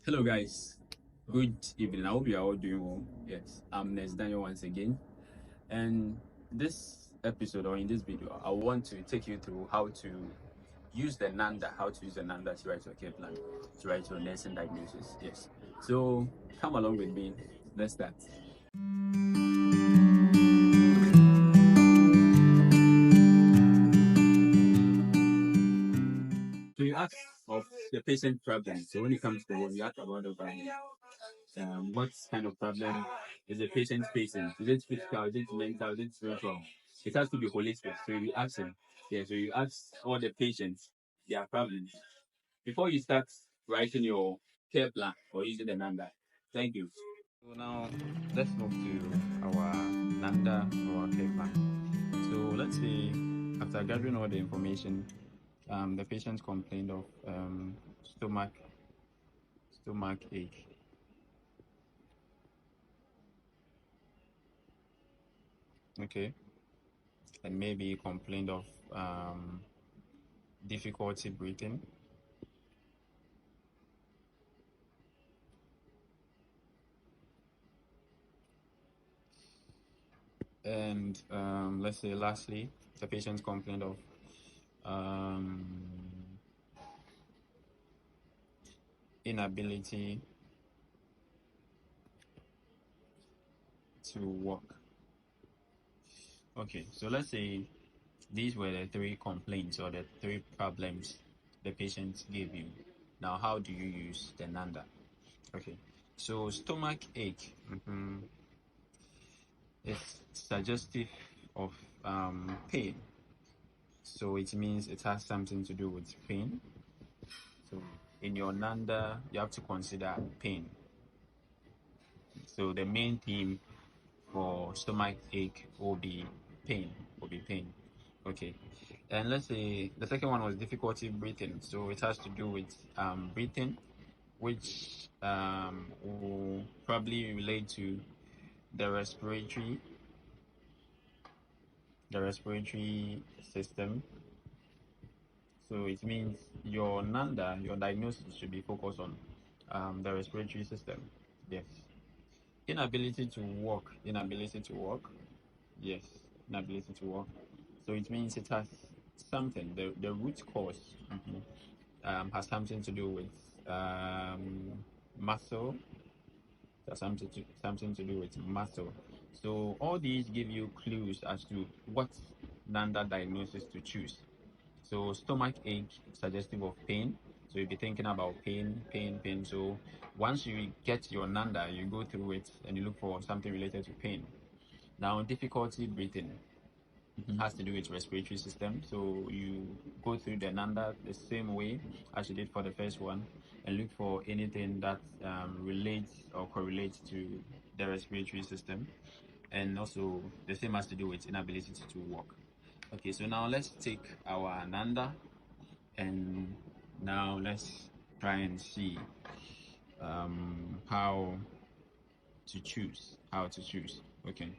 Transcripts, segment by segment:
Hello, guys. Good evening. I hope you are all doing well. Yes, I'm Nes Daniel once again. And this episode or in this video, I want to take you through how to use the Nanda, to write your care plan, to write your nursing diagnosis. Yes. So come along with me. Let's start. So you ask of the patient problem. So when it comes to what you ask about what kind of problem is the patient facing? Is it physical? Is it mental? Is it spiritual? It has to be holistic. So you ask them. Yeah, so you ask all the patients their problems before you start writing your care plan or using the Nanda. Thank you. So now let's move to our Nanda or our care plan. So let's say after gathering all the information, the patient complained of stomach ache. Okay, and maybe complained of difficulty breathing, and let's say lastly, the patient complained of um, inability to walk. Okay, so let's say these were the three complaints or the three problems the patient gave you. Now, how do you use the Nanda? Okay, so stomach ache is suggestive of pain. So it means it has something to do with pain. So in your Nanda, you have to consider pain. So the main theme for stomach ache will be pain. Okay. And let's say the second one was difficulty breathing. So it has to do with breathing, which will probably relate to the respiratory system. So it means your Nanda, your diagnosis should be focused on the respiratory system. Yes. Inability to walk. Yes. Inability to walk. So it means it has something. The root cause has something to do with muscle. It has something to do with muscle. So all these give you clues as to what Nanda diagnosis to choose. So stomach ache, suggestive of pain. So you'll be thinking about pain. So once you get your Nanda, you go through it and you look for something related to pain. Now, difficulty breathing has to do with respiratory system. So you go through the Nanda the same way as you did for the first one and look for anything that relates or correlates to the respiratory system. And also the same has to do with inability to walk. Okay, so now let's take our Nanda and now let's try and see how to choose. Okay,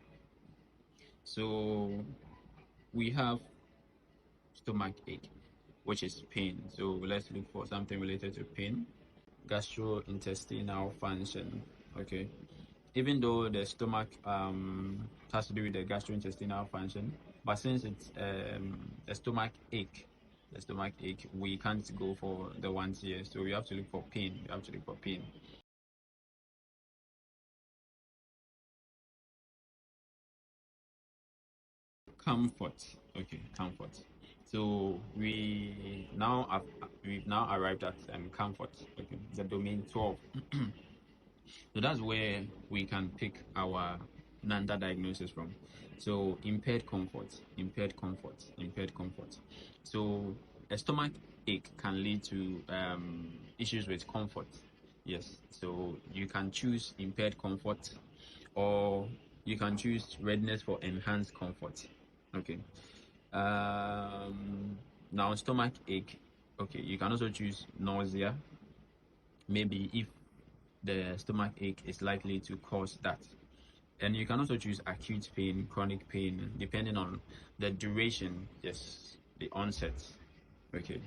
so we have stomach ache, which is pain. So let's look for something related to pain. Gastrointestinal function. Okay, even though the stomach has to do with the gastrointestinal function, but since it's the stomach ache, we can't go for the ones here. So we have to look for pain. Comfort. Okay, comfort. So we've now arrived at comfort. Okay, the domain 12. So that's where we can pick our Nanda diagnosis from. So impaired comfort. So a stomach ache can lead to issues with comfort. Yes. So you can choose impaired comfort, or you can choose readiness for enhanced comfort. Okay. Now stomach ache. Okay, you can also choose nausea. Maybe if the stomach ache is likely to cause that. And you can also choose acute pain, chronic pain, depending on the duration, yes, the onset, okay,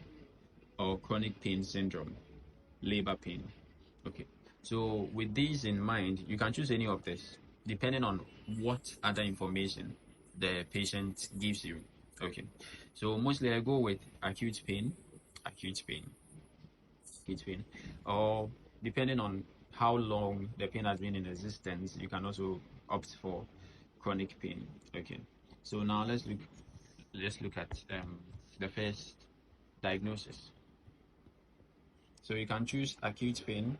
or chronic pain syndrome, labor pain. Okay. So with these in mind, you can choose any of this depending on what other information the patient gives you. Okay. So mostly I go with acute pain, acute pain, or depending on how long the pain has been in existence, you can also opt for chronic pain. Okay. So now let's look at the first diagnosis. So you can choose acute pain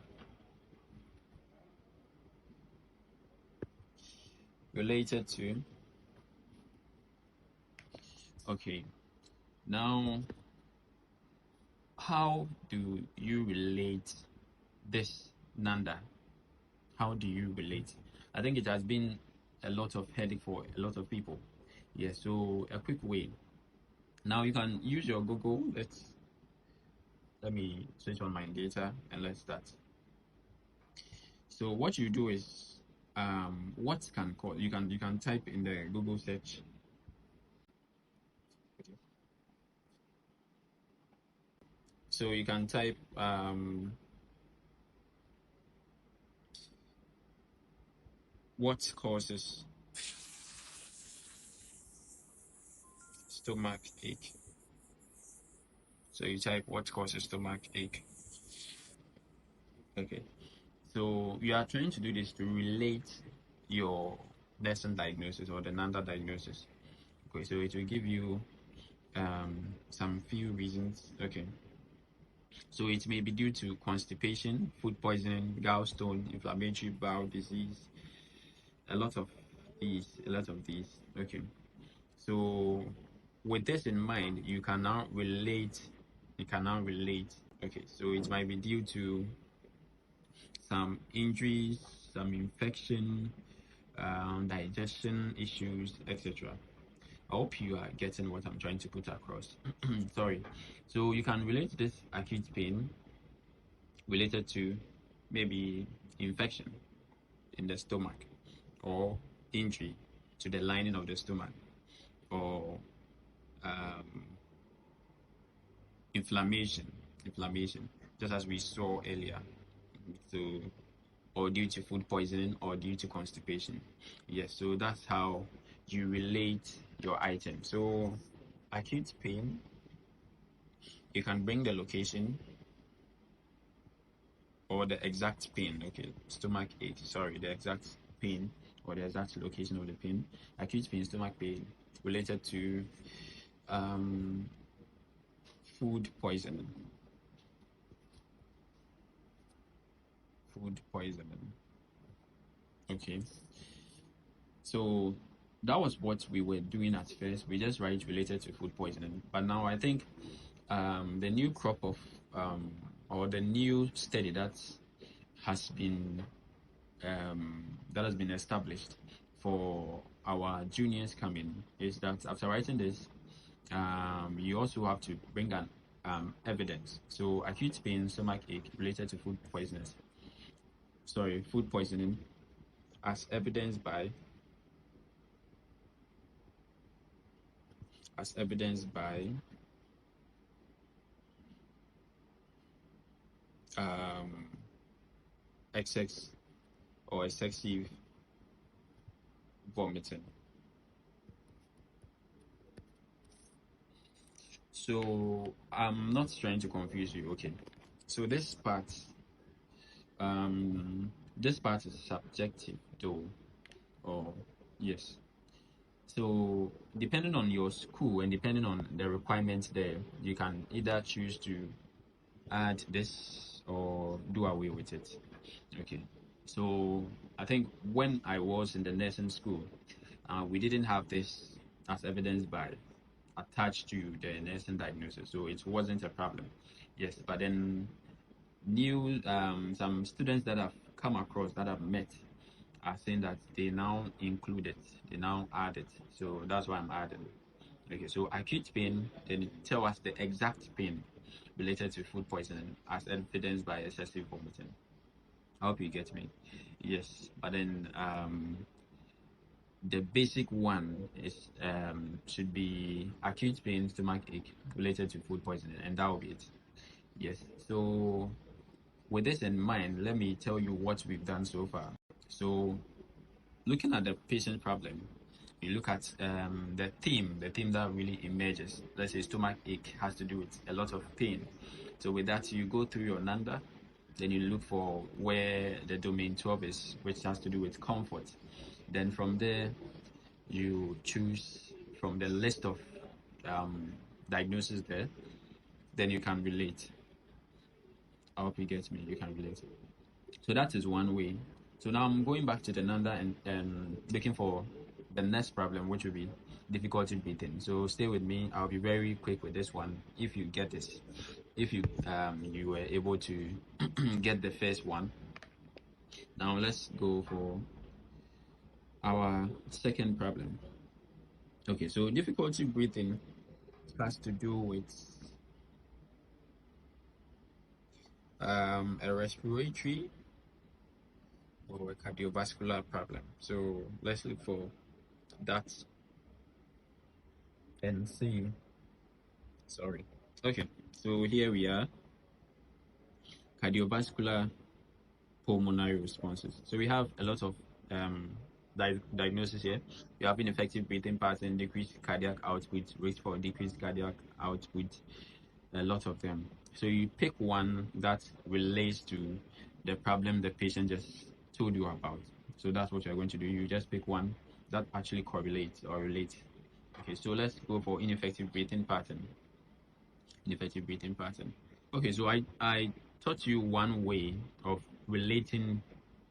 related to. Okay. Now, how do you relate this, Nanda? How do you relate? I think it has been a lot of headache for a lot of people. Yeah, so a quick way. Now you can use your Google. Let me switch on my data and let's start. So what you do is what can cause, you can type in the Google search. Okay. So you can type what causes stomach ache. So you type what causes stomach ache. Okay. So you are trying to do this to relate your lesson diagnosis or the Nanda diagnosis. Okay, so it will give you some few reasons. Okay. So it may be due to constipation, food poisoning, gallstone, inflammatory bowel disease, a lot of these. Okay. So with this in mind, you can now relate. Okay, so it might be due to some injuries, some infection, digestion issues, etc. I hope you are getting what I'm trying to put across. Sorry. So you can relate this acute pain related to maybe infection in the stomach or injury to the lining of the stomach or um, inflammation, just as we saw earlier. So, or due to food poisoning or due to constipation. Yes, so that's how you relate your item. So, acute pain, you can bring the location or the exact pain. Okay, stomach ache, sorry, the exact pain or the exact location of the pain. Acute pain, stomach pain related to um, food poisoning. Food poisoning. Okay. So that was what we were doing at first. We just write related to food poisoning. But now I think the new crop of or the new study that has been established for our juniors coming is that after writing this, you also have to bring an evidence. So acute pain, stomach ache related to food poisoning, as evidenced by as evidenced by um, excess or excessive vomiting. So I'm not trying to confuse you. Okay. So this part is subjective though. Or yes. So depending on your school and depending on the requirements there, you can either choose to add this or do away with it. Okay. So I think when I was in the nursing school, we didn't have this as evidenced by attached to the nursing diagnosis, so it wasn't a problem. Yes, but then new some students that have come across that I've met are saying that they now include it, they now add it. So that's why I'm adding. Okay, so acute pain, then tell us the exact pain related to food poisoning as evidenced by excessive vomiting. I hope you get me. Yes, but then the basic one is should be acute pain, stomach ache related to food poisoning, and that will be it. Yes. So with this in mind, let me tell you what we've done so far. So, looking at the patient problem, you look at the theme that really emerges. Let's say stomach ache has to do with a lot of pain. So with that, you go through your Nanda, then you look for where the domain 12 is, which has to do with comfort. Then from there, you choose from the list of um, diagnoses there, then you can relate. I hope you get me. You can relate. So that is one way. So now I'm going back to the Nanda and looking for the next problem, which will be difficulty breathing. So stay with me. I'll be very quick with this one. If you get this, if you were able to get the first one. Now let's go for our second problem. Okay, so difficulty breathing has to do with a respiratory or a cardiovascular problem. So let's look for that and see. Sorry. Okay, so here we are, cardiovascular pulmonary responses. So we have a lot of diagnosis here. We have ineffective breathing pattern, decreased cardiac output, risk for decreased cardiac output, a lot of them. So you pick one that relates to the problem the patient just told you about. So that's what you're going to do. You just pick one that actually correlates or relates. Okay, so let's go for ineffective breathing pattern. Ineffective breathing pattern. Okay, so I taught you one way of relating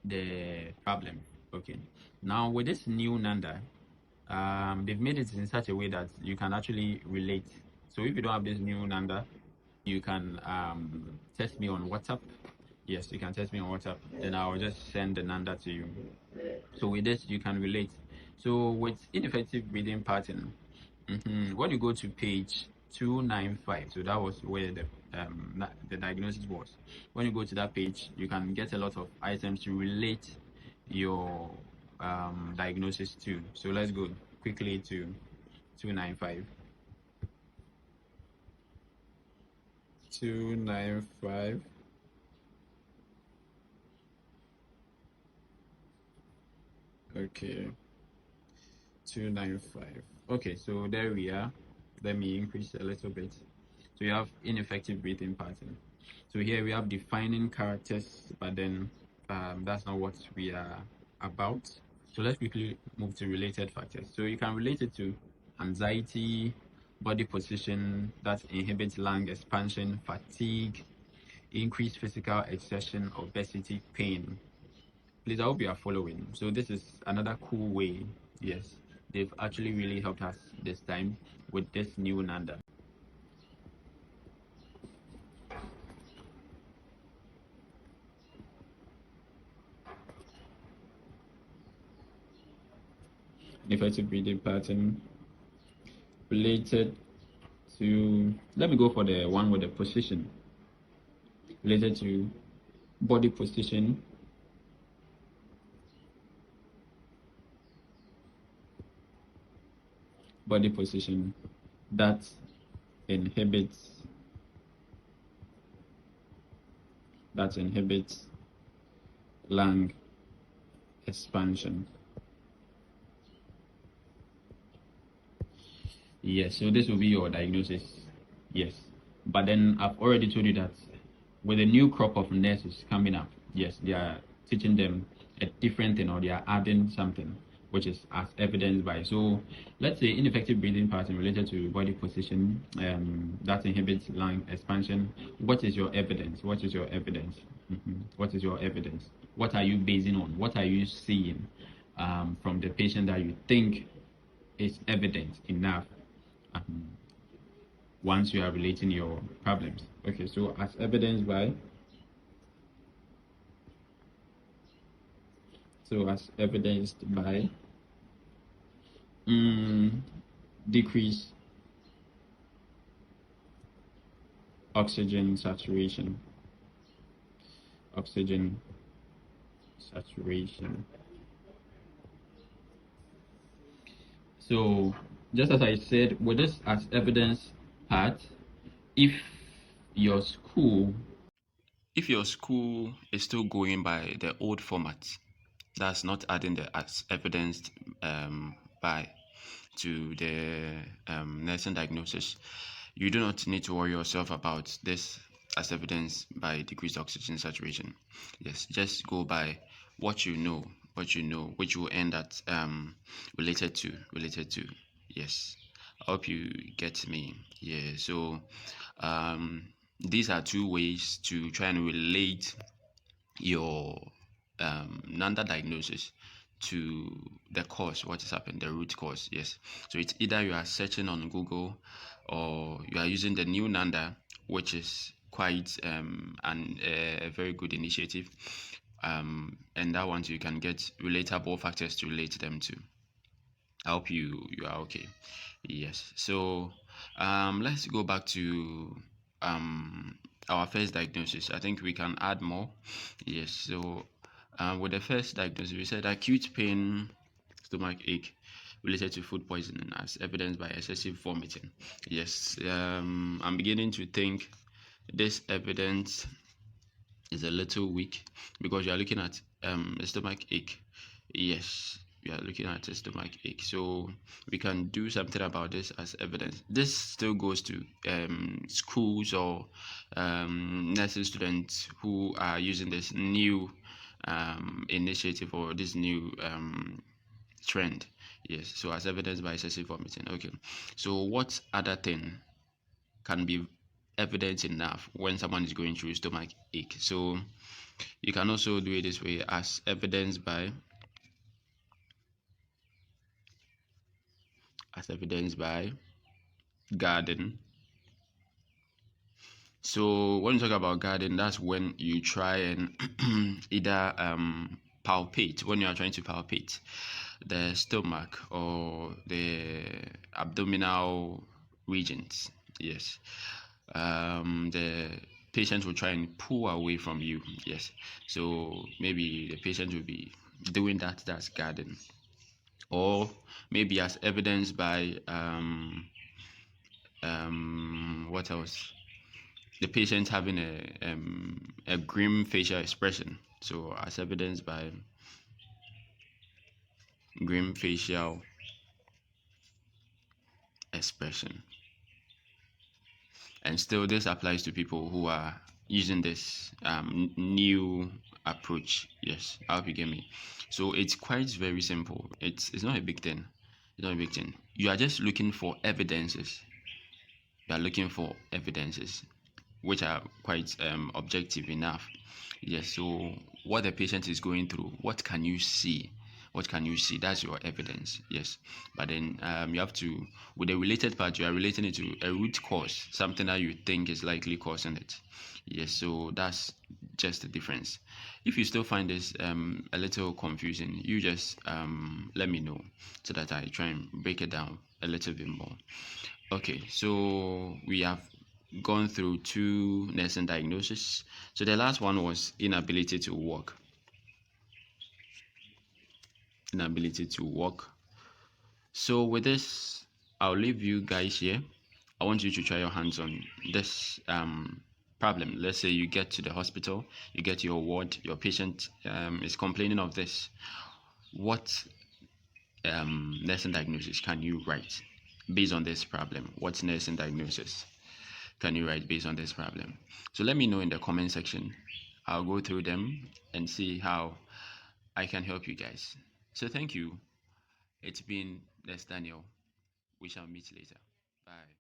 the problem. Okay, now with this new Nanda, they've made it in such a way that you can actually relate. So if you don't have this new Nanda, you can text me on WhatsApp. Yes, you can text me on WhatsApp, then I'll just send the Nanda to you. So with this, you can relate. So with ineffective breathing pattern, when you go to page 295, so that was where the diagnosis was. When you go to that page, you can get a lot of items to relate your diagnosis to. So let's go quickly to 295. 295. Okay, 295. Okay, so there we are. Let me increase a little bit. So you have ineffective breathing pattern. So here we have defining characters, but then that's not what we are about. So let's quickly move to related factors. So you can relate it to anxiety, body position that inhibits lung expansion, fatigue, increased physical exertion, obesity, pain. Please, I hope you are following. So this is another cool way. Yes, they've actually really helped us this time with this new Nanda. Effective breathing pattern related to, let me go for the one with the position, related to body position, that inhibits lung expansion. Yes, so this will be your diagnosis. Yes, but then I've already told you that with a new crop of nurses coming up, yes, they are teaching them a different thing, or they are adding something which is as evidenced by. So let's say ineffective breathing pattern related to body position that inhibits lung expansion. What is your evidence? What is your evidence? What is your evidence? What are you basing on? What are you seeing from the patient that you think is evident enough once you are relating your problems? Okay, so as evidenced by, as evidenced by decrease oxygen saturation. So just as I said, with this as evidence part, if your school if your school is still going by the old format, that's not adding the as evidenced by to the nursing diagnosis, you do not need to worry yourself about this as evidence by decreased oxygen saturation. Yes, just go by what you know, which will end at related to. Yes, I hope you get me. Yeah, so these are two ways to try and relate your Nanda diagnosis to the cause, what has happened, the root cause. Yes. So it's either you are searching on Google or you are using the new Nanda, which is quite a very good initiative. And that one you can get relatable factors to relate them to. I hope you are okay. Yes. So let's go back to our first diagnosis. I think we can add more. Yes. So with the first diagnosis, we said acute pain, stomach ache related to food poisoning as evidenced by excessive vomiting. Yes. I'm beginning to think this evidence is a little weak because you are looking at a stomach ache. Yes, we are looking at a stomach ache. So we can do something about this as evidence. This still goes to schools or nursing students who are using this new initiative or this new trend. Yes, so as evidenced by excessive vomiting. Okay, so what other thing can be evidence enough when someone is going through stomach ache? So you can also do it this way, as evidenced by garden. So when you talk about garden, that's when you try and either palpate, when you are trying to palpate the stomach or the abdominal regions. Yes. The patient will try and pull away from you. Yes. So maybe the patient will be doing that. That's garden. Or maybe as evidenced by what else? The patient having a grim facial expression. So as evidenced by grim facial expression. And still, this applies to people who are using this new approach. Yes, I hope you get me. So it's quite very simple. It's not a big thing. It's not a big thing. You are just looking for evidences. You are looking for evidences which are quite objective enough. Yes, so what the patient is going through, what can you see? What can you see? That's your evidence. Yes, but then you have to, with the related part, you are relating it to a root cause, something that you think is likely causing it. Yes, so that's just the difference. If you still find this a little confusing, you just let me know so that I try and break it down a little bit more. Okay, so we have gone through two nursing diagnoses. So the last one was inability to walk. Inability to walk. So with this, I'll leave you guys here. I want you to try your hands on this problem. Let's say you get to the hospital, you get your ward, your patient is complaining of this. What nursing diagnosis can you write based on this problem? What nursing diagnosis can you write based on this problem? So let me know in the comment section. I'll go through them and see how I can help you guys. So thank you. It's been Les Daniel. We shall meet later. Bye.